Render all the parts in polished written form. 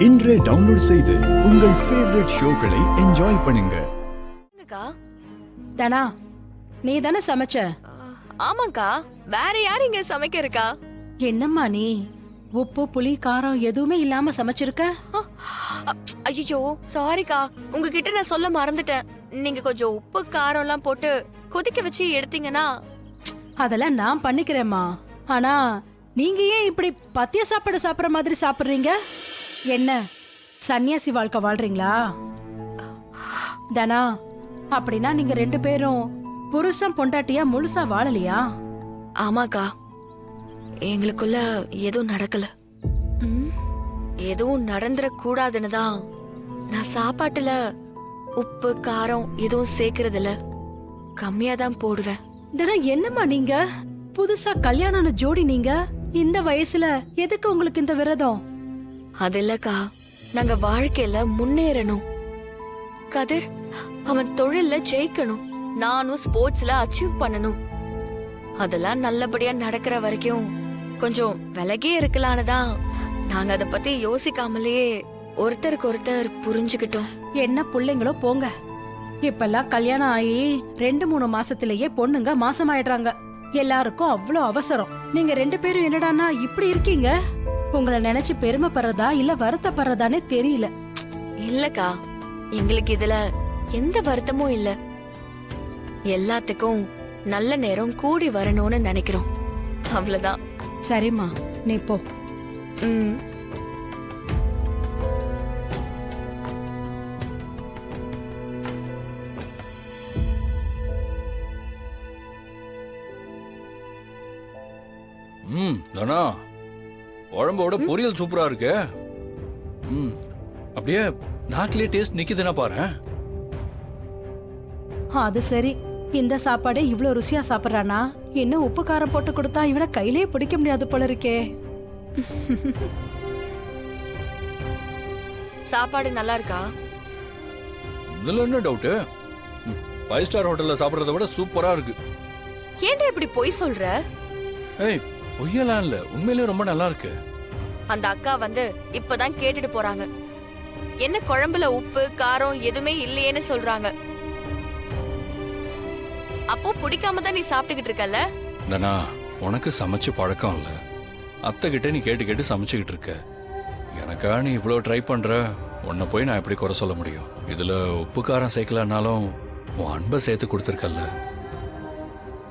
இன்றே டவுன்லோட் செய்து உங்கள் ஃபேவரட் ஷோக்களை என்ஜாய் பண்ணுங்க. தனா, நீ தானே சமைச்ச? ஆமாக்கா, வேற யார் இங்க சமைக்க இருக்கா? என்னம்மா நீ உப்பு புளி காரம் எதுவுமே இல்லாம சமைச்சிருக்க? ஐயோ சாரிக்கா, உங்ககிட்ட நான் சொல்ல மறந்துட்டேன். நீங்க கொஞ்சம் உப்பு காரம் எல்லாம் போட்டு கொதிக்க வச்சு எடுத்தீங்கன்னா. அதெல்லாம் நான் பண்ணிக்கிறேம்மா. ஆனா நீங்க ஏன் இப்படி பத்திய சாப்பாடு சாப்பிடுற மாதிரி சாப்பிடுறீங்க? என்ன சன்னியாசி வாழ்க்கை வாழ்றீங்களா? தனா, அப்படின்னா நீங்க 2 பேரும் புருஷன் பொண்டாட்டியா முழுசா வாழலையா? ஆமாக்கா, எங்களுக்குள்ள எதுவும் நடக்கல. எதுவும் நடந்துட கூடாதுன்னு தான் நான் சாப்பாட்டுல உப்பு காரம் எதுவும் சேர்க்கறது இல்ல, கம்மியா தான் போடுவேன். தனா, என்னம்மா நீங்க புதுசா கல்யாணம் ஜோடி, நீங்க இந்த வயசுல எதுக்கு உங்களுக்கு இந்த விரதம்? அது இல்லக்கா, நாங்க வாழ்க்கையில முன்னேறணும். கதிர் அவன் தொழில்ல ஜெயிக்கணும், நானும் ஸ்போர்ட்ஸ்ல அச்சீவ் பண்ணணும். அதெல்லாம் நல்லபடியா நடக்கிற வரைக்கும் கொஞ்சம் விலகே இருக்கலான்னு தான் நாங்க அத பத்தி யோசிக்காமலே ஒருத்தருக்கு ஒருத்தர் புரிஞ்சுக்கிட்டோம். என்ன பிள்ளைங்களோ போங்க. இப்பெல்லாம் கல்யாணம் ஆகி 2-3 மாசத்திலேயே பொண்ணுங்க மாசமாயிடுறாங்க. எல்லாருக்கும் அவ்வளோ அவசரம். நீங்க 2 பேரும் என்னடானா இப்படி இருக்கீங்க? உங்களை நினைச்சு பெருமைப்படுறதா இல்ல வருத்தப்படுறதானே தெரியல. இல்லக்கா, எங்களுக்கு இதுல எந்த வருத்தமும் இல்ல. எல்லாத்துக்கும் நல்ல நேரம் கூடி வரணும்னு நினைக்கிறோம், அவ்வளவுதான். சரிம்மா, நீ போ. தானா, குழம்போட பொரியல் சூப்பரா இருக்கு. அப்படியே நாக்கிலே டேஸ்ட் நிக்குதுன்னா பாரு. அது சரி, இந்த சாப்பாடே இவ்ளோ ருசியா சாப்பிடுறானா? இன்னும் உப்பு காரம் போட்டு கொடுத்தா இவனை கையிலே பிடிக்க முடியாது போல இருக்கே. சாப்பாடு நல்லா இருக்கா? இதுல என்ன டவுட்? 5 ஸ்டார் ஹோட்டல்ல சாப்பிடுறத விட சூப்பரா இருக்கு. ஏன்டா இப்படி பொய் சொல்ற? ஏய், பொய்யலாம் இல்ல, உண்மையிலேயே ரொம்ப நல்லா இருக்கு. அந்த அக்கா வந்து இப்பதான் கேட்டுட்டு போறாங்க. என்ன குழம்புல உப்பு காரம் எதுவுமே இல்லையேன்னு சொல்றாங்க. அப்போ பிடிக்காம தான் நீ சாப்பிட்டுக்கிட்டு இருக்கல? தானா, உனக்கு சமைச்சு பழக்கம் இல்ல, அத்தை கிட்ட நீ கேட்டு கேட்டு சமைச்சுக்கிட்டு இருக்க. எனக்கா நீ இவ்வளவு ட்ரை பண்ற, உன்னை போய் நான் எப்படி குறை சொல்ல முடியும்? இதுல உப்பு காரம் சேர்க்கலனாலும் உன் அன்பை சேர்த்து கொடுத்துருக்கல்ல,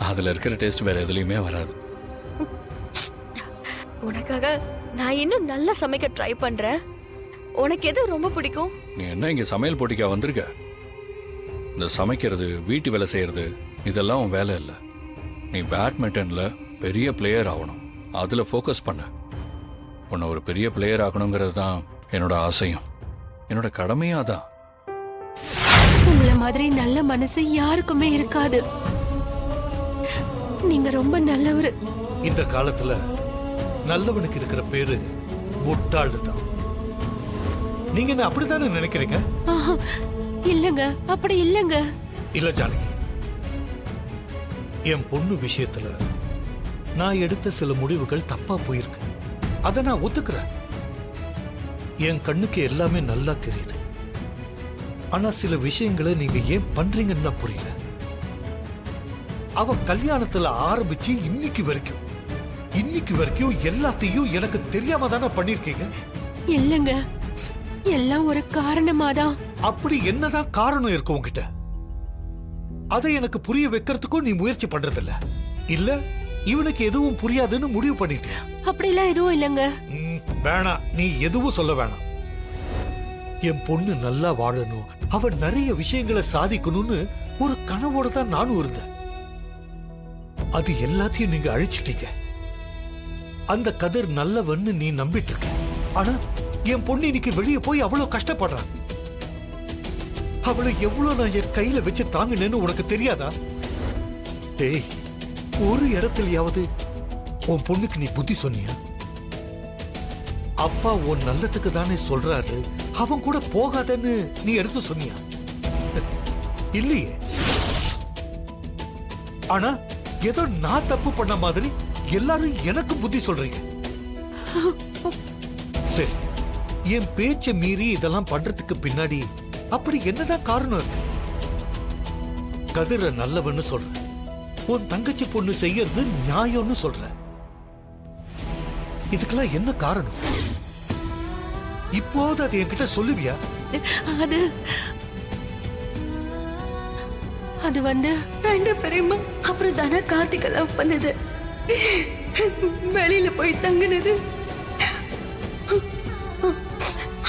அதுல இருக்கிற டேஸ்ட் வேற எதுலயுமே வராது. உனக்காக நான் இன்னும் நல்லா சமைக்க ட்ரை பண்றேன். உனக்கு எது ரொம்ப பிடிக்கும்? நீ என்ன இங்க சமையல் போட்டிக்கா வந்திருக்க? இந்த சமைக்கிறது வீட்டு வேலை செய்யறது இதெல்லாம் உன் வேலை இல்லை. நீ பேட்மிண்டன்ல பெரிய பிளேயர் ஆகணும், அதுல ஃபோக்கஸ் பண்ண. உன்னை ஒரு பெரிய பிளேயர் ஆகணுங்கிறது தான் என்னோட ஆசையும் என்னோட கடமையும் அதான். உங்களை மாதிரி நல்ல மனசு யாருக்குமே இருக்காது. நீங்க ரொம்ப நல்லவரு. இந்த காலத்துல நல்லவனுக்கு இருக்கிற பேரு முட்டாளு தான். நீங்க என்ன அப்படித்தானே நினைக்கிறீங்க? இல்லங்க, அப்படி இல்லங்க. இல்ல ஜானகி, என் பொண்ணு விஷயத்துல நான் எடுத்த சில முடிவுகள் தப்பா போயிருக்கு. அத நான் ஒத்துக்கிறேன். என் கண்ணுக்கு எல்லாமே நல்லா தெரியுது. ஆனா சில விஷயங்களை நீங்க ஏன் பண்றீங்கன்னு தான் புரியல. அவ கல்யாணத்துல ஆரம்பிச்சு இன்னைக்கு வரைக்கும் எல்லாத்தையும் எனக்கு தெரியாம தானே பண்ணிருக்கீங்க. இல்லங்க, எல்லாம் ஒரு காரணமாதான். அப்படி என்னதான் காரணம் இருக்கு உன்கிட்ட? அதை எனக்கு புரிய வைக்கிறதுக்கும் நீ முயற்சி பண்றதில்ல. இல்ல இவனுக்கு எதுவும் புரியாதுன்னு முடிவு பண்ணிட்டியா? அப்படிலாம் எதுவும் இல்லங்க. வேணாம், நீ எதுவும் சொல்ல வேணாம். என் பொண்ணு நல்லா வாழணும், அவ நிறைய விஷயங்களை சாதிக்கணும்னு ஒரு கனவோட தான் நானும் இருந்தேன். அது எல்லாத்தையும் நீங்க அழிச்சிட்டீங்க. அந்த கதிர் நல்லவன்னு நீ நம்பிட்டு இருக்க. ஆனா என் பொண்ணு இன்னைக்கு வெளியே போய் அவ்வளவு கஷ்டப்படுறான். அவளை எவ்வளவு நான் என் கையில வச்சு தாங்கினேன்னு உனக்கு தெரியாதா? டேய், ஒரு இடத்துலயாவது உன் பொண்ணுக்கு நீ புத்தி சொன்னியா? அப்பா உன் நல்லதுக்கு தானே சொல்றாரு, அவன் கூட போகாதன்னு நீ எடுத்து சொன்னியா? இல்லையே. ஆனா ஏதோ நான் தப்பு பண்ண மாதிரி எல்லாரும் எனக்கு புத்தி சொல்றீங்க. சரி, என் பேச்ச மீறி இதெல்லாம் பண்றதுக்கு பின்னாடி அப்படி என்னதான் காரணம் இருக்கு? கதிர நல்லவன்னு சொல்ற, உன் தங்கச்சி பொண்ணு செய்யறது நியாயம்னு சொல்ற. இதுக்கெல்லாம் என்ன காரணம்? இப்போது அது என்கிட்ட சொல்லுவியா? அது அது வந்து ரெண்டு பேரையும் அப்புறம் தானே கார்த்திகை லவ் பண்ணது, வெளியில போய் தங்குனது,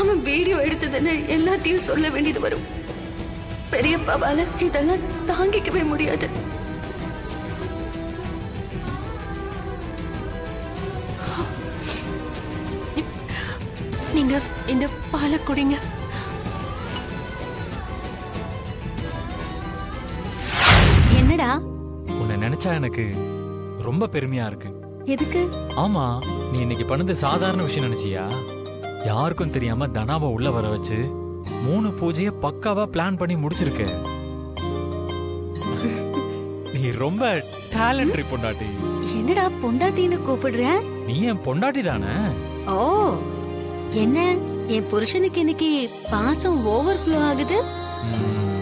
அவன் வீடியோ எடுத்ததுன்னு எல்லாத்தையும் சொல்ல வேண்டியது வரும். பெரியப்பாவால இதெல்லாம் தாங்கிக்கவே முடியாது. நீங்க இந்த பாலை குடிங்க. என்னடா? உன்னை நினைச்சா எனக்கு ரொம்ப பெருமையா இருக்கு. எதுக்கு? ஆமா, நீ இன்னைக்கு பண்ணது சாதாரண விஷயம் நினைச்சியா? யாருக்கும் தெரியாம தனாவை உள்ள வர வச்சு 3 பூஜைய பக்காவா பிளான் பண்ணி முடிச்சிருக்க. நீ ரொம்ப டேலண்ட்ரி பொண்டாட்டி. என்னடா பொண்டாட்டின்னு கூப்பிடுற? நீ என் பொண்டாட்டி தானே? ஓ, என்ன என் புருஷனுக்கு இன்னைக்கு பாசம் ஓவர்ஃப்ளோ ஆகுது? ம்,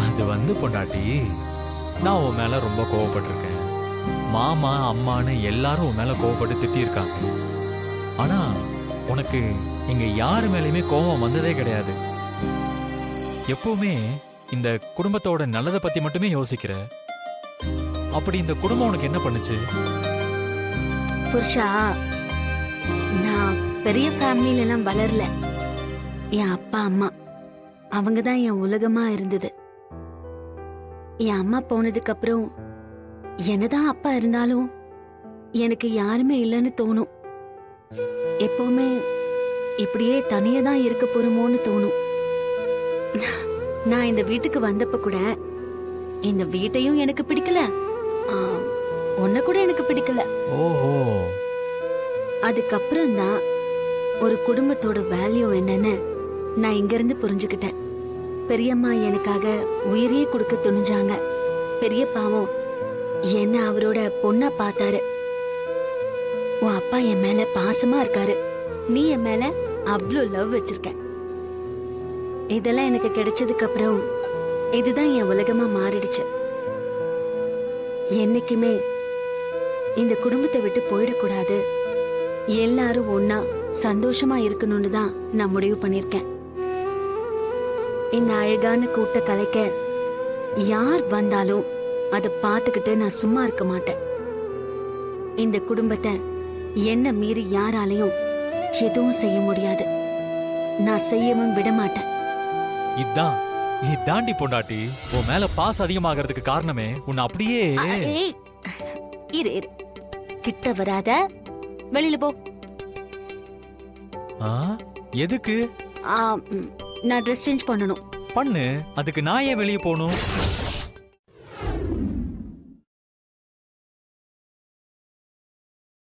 அது வந்து பொண்டாட்டி, நான் உன் மேல ரொம்ப கோவப்பட்டிருக்கேன். மாமா அம்மான்னு எல்லாரும் உன் மேல கோவப்பட்டு திட்டியிருக்காங்க. ஆனா உனக்கு இங்க யாரு மேலயுமே கோபம் வந்ததே கிடையாது. எப்பவுமே இந்த குடும்பத்தோட நல்லதை பத்தி மட்டுமே யோசிக்கிற. அப்படி இந்த குடும்பம் உனக்கு என்ன பண்ணுச்சு? புருஷா, நான் பெரிய ஃபேமிலில எல்லாம் வளரல. என் அப்பா அம்மா அவங்க தான் என் உலகமா இருந்தது. என் அம்மா போனதுக்கு அப்புறம் என்னதான் அப்பா இருந்தாலும் எனக்கு யாருமே இல்லைன்னு தோணும். எப்பவுமே இப்படியே தனியா தான் இருக்க போறோமோன்னு தோணும். நான் இந்த வீட்டுக்கு வந்தப்ப கூட இந்த வீட்டையும் எனக்கு பிடிக்கல, உன்னை கூட எனக்கு பிடிக்கல. ஓஹோ, அதுக்கப்புறம் தான் ஒரு குடும்பத்தோட வேல்யூ என்னன்னு நான் இங்க இருந்து புரிஞ்சுக்கிட்டேன். பெரியம்மா எனக்காக உயிரையே கொடுக்க துணிஞ்சாங்க. பெரியப்பாவும் என்ன அவரோட பொண்ணா பார்த்தாரு. உன் அப்பா என் மேல பாசமா இருக்காரு, நீ என் மேல அவ்வளோ லவ் வச்சிருக்க. இதெல்லாம் எனக்கு கிடைச்சதுக்கு அப்புறம் இதுதான் என் உலகமா மாறிடுச்சு. என்னைக்குமே இந்த குடும்பத்தை விட்டு போயிடக்கூடாது, எல்லாரும் ஒன்னா சந்தோஷமா இருக்கணும்னு தான் நான் முடிவு பண்ணிருக்கேன். இந்த அழகான கூட்ட கலைக்க யார் வந்தாலும் அதை பார்த்துக்கிட்டு நான் சும்மா இருக்க மாட்டேன். இந்த குடும்பத்தை என்ன மீறி யாராலையும் எதுவும் செய்ய முடியாது, நான் செய்யவும் விட மாட்டேன். இதாண்டி பொண்டாட்டி, உன் மேல பாசம் அதிகமாகிறதுக்கு காரணமே உன்னை அப்படியே. ஏய், இரு இரு, கிட்ட வராத, வெளியில போ. ஆ, எதுக்கு? நான் ட்ரெஸ் சேஞ்ச் பண்ணணும். பண்ணு, அதுக்கு நான் ஏன் வெளியே போகணும்?